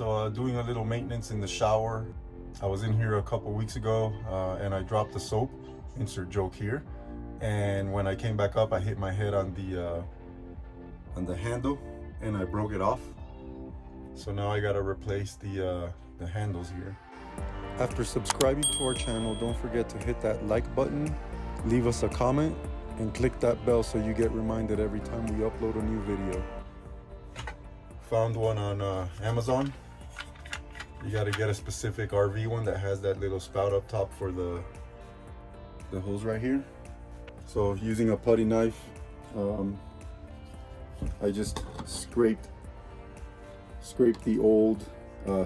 So doing a little maintenance in the shower. I was in here a couple weeks ago and I dropped the soap, insert joke here. And when I came back up, I hit my head on the handle and I broke it off. So now I gotta replace the handles here. After subscribing to our channel, don't forget to hit that like button, leave us a comment, and click that bell so you get reminded every time we upload a new video. Found one on Amazon. You got to get a specific RV one that has that little spout up top for the hose right here. So using a putty knife, I just scraped the old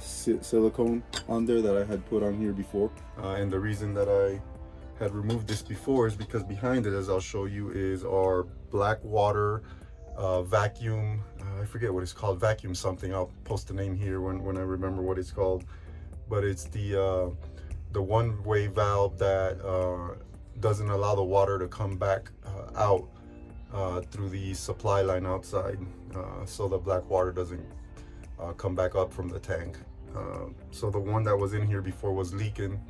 silicone on there that I had put on here before. And the reason that I had removed this before is because behind it, as I'll show you, is our black water vacuum. I forget what it's called, vacuum something. I'll post the name here when I remember what it's called. But it's the one-way valve that doesn't allow the water to come back out through the supply line outside, so the black water doesn't come back up from the tank. So the one that was in here before was leaking.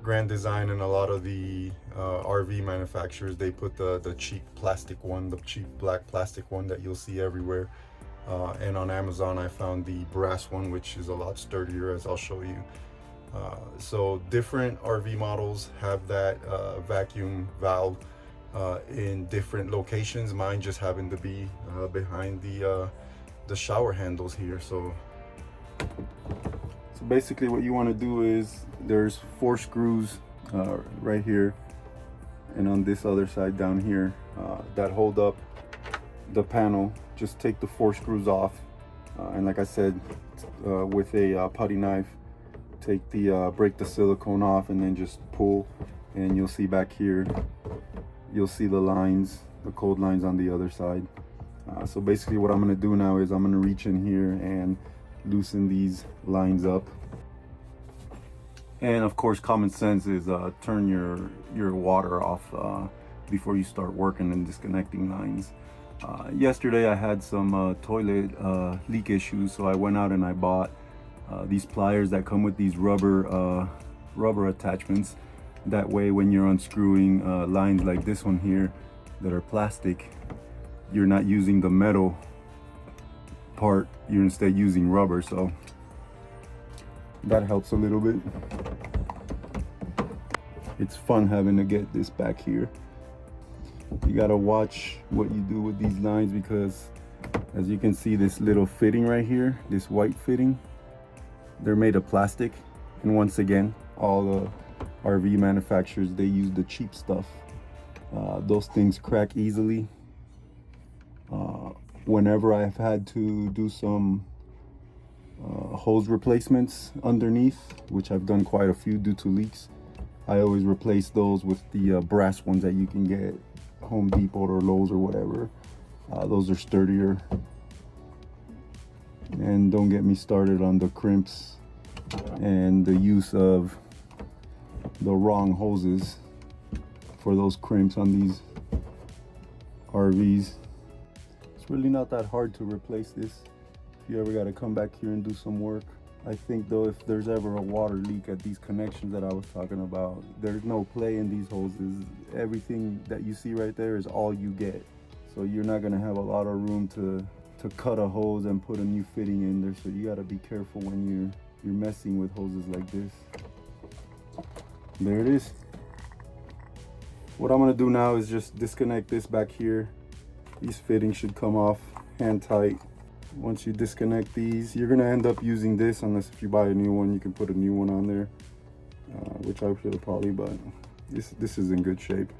Grand Design and a lot of the RV manufacturers, they put the cheap plastic one, the cheap black plastic one that you'll see everywhere. And on Amazon I found the brass one, which is a lot sturdier, as I'll show you. So different RV models have that vacuum valve in different locations. Mine just happened to be behind the shower handles here. So basically what you want to do is, there's 4 screws right here and on this other side down here that hold up the panel. Just take the 4 screws off, and like I said, with a putty knife, break the silicone off and then just pull, and you'll see back here, you'll see the lines, the cold lines on the other side. So basically what I'm going to do now is I'm going to reach in here and loosen these lines up. And of course, common sense is turn your water off before you start working and disconnecting lines. Yesterday I had some toilet leak issues, so I went out and I bought these pliers that come with these rubber attachments. That way when you're unscrewing lines like this one here that are plastic, you're not using the metal part, you're instead using rubber, so that helps a little bit. It's fun having to get this back here. You gotta watch what you do with these lines, because as you can see, this little fitting right here, this white fitting, they're made of plastic. And once again, all the RV manufacturers, they use the cheap stuff. Those things crack easily. Whenever I've had to do some hose replacements underneath, which I've done quite a few due to leaks, I always replace those with the brass ones that you can get Home Depot or Lowe's or whatever. Those are sturdier. And don't get me started on the crimps and the use of the wrong hoses for those crimps on these RVs. It's really not that hard to replace this if you ever got to come back here and do some work. I think though, if there's ever a water leak at these connections that I was talking about, there's no play in these hoses. Everything that you see right there is all you get. So you're not gonna have a lot of room to cut a hose and put a new fitting in there. So you gotta be careful when you're messing with hoses like this. There it is. What I'm gonna do now is just disconnect this back here. These fittings should come off hand tight. Once you disconnect these, you're gonna end up using this, unless if you buy a new one, you can put a new one on there, which I should have probably, but this is in good shape.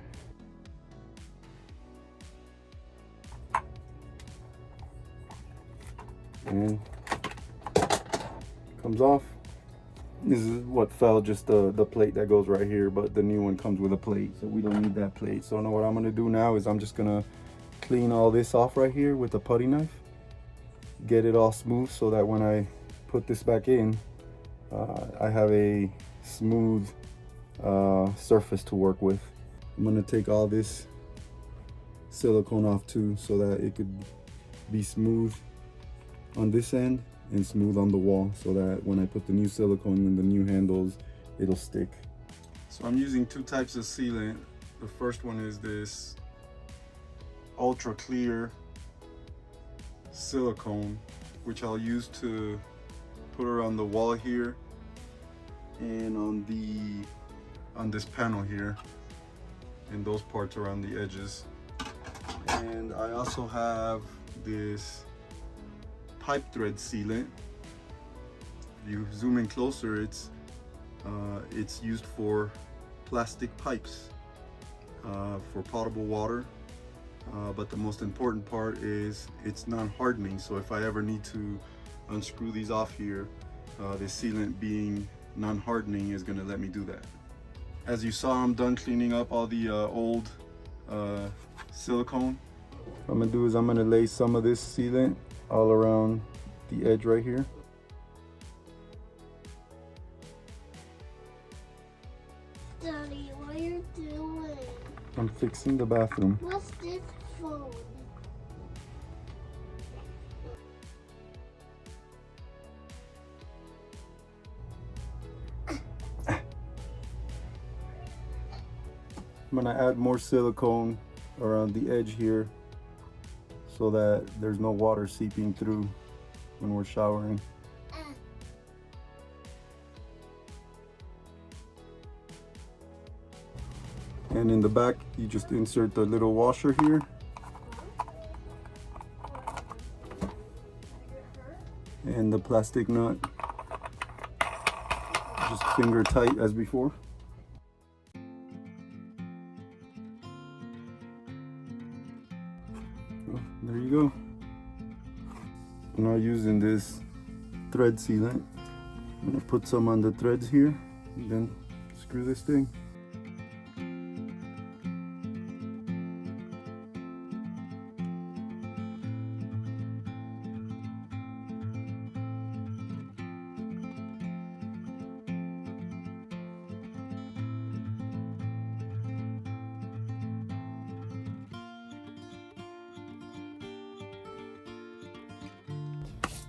And comes off. This is what fell, just the plate that goes right here, but the new one comes with a plate, so we don't need that plate. So now what I'm gonna do now is I'm just gonna clean all this off right here with a putty knife, get it all smooth, so that when I put this back in, I have a smooth surface to work with. I'm gonna take all this silicone off too, so that it could be smooth on this end and smooth on the wall so that when I put the new silicone in the new handles, it'll stick. So I'm using two types of sealant. The first one is this ultra clear silicone, which I'll use to put around the wall here and on this panel here and those parts around the edges. And I also have this pipe thread sealant. If you zoom in closer, it's used for plastic pipes for potable water. But the most important part is it's non-hardening. So if I ever need to unscrew these off here, the sealant being non-hardening is going to let me do that. As you saw, I'm done cleaning up all the old silicone. What I'm going to do is I'm going to lay some of this sealant all around the edge right here. Daddy, what are you doing? I'm fixing the bathroom. What's this phone? I'm gonna add more silicone around the edge here so that there's no water seeping through when we're showering. And in the back, you just insert the little washer here. And the plastic nut, just finger tight as before. Oh, there you go. I'm now using this thread sealant. I'm gonna put some on the threads here and then screw this thing.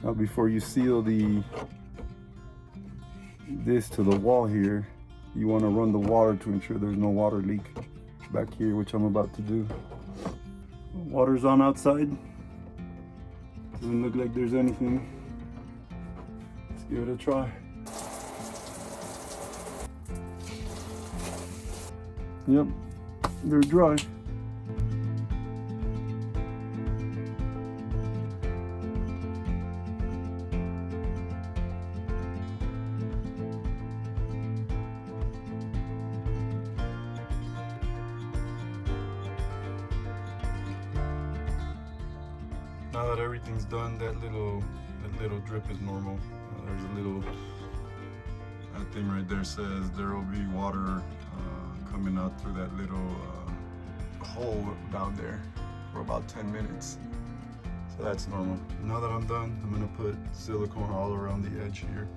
Now before you seal this to the wall here, you want to run the water to ensure there's no water leak back here, which I'm about to do. Water's on outside. Doesn't look like there's anything. Let's give it a try. Yep, they're dry. Now that everything's done, that little drip is normal. There's a little, that thing right there says there will be water coming out through that little hole down there for about 10 minutes. So that's normal. Now that I'm done, I'm gonna put silicone all around the edge here.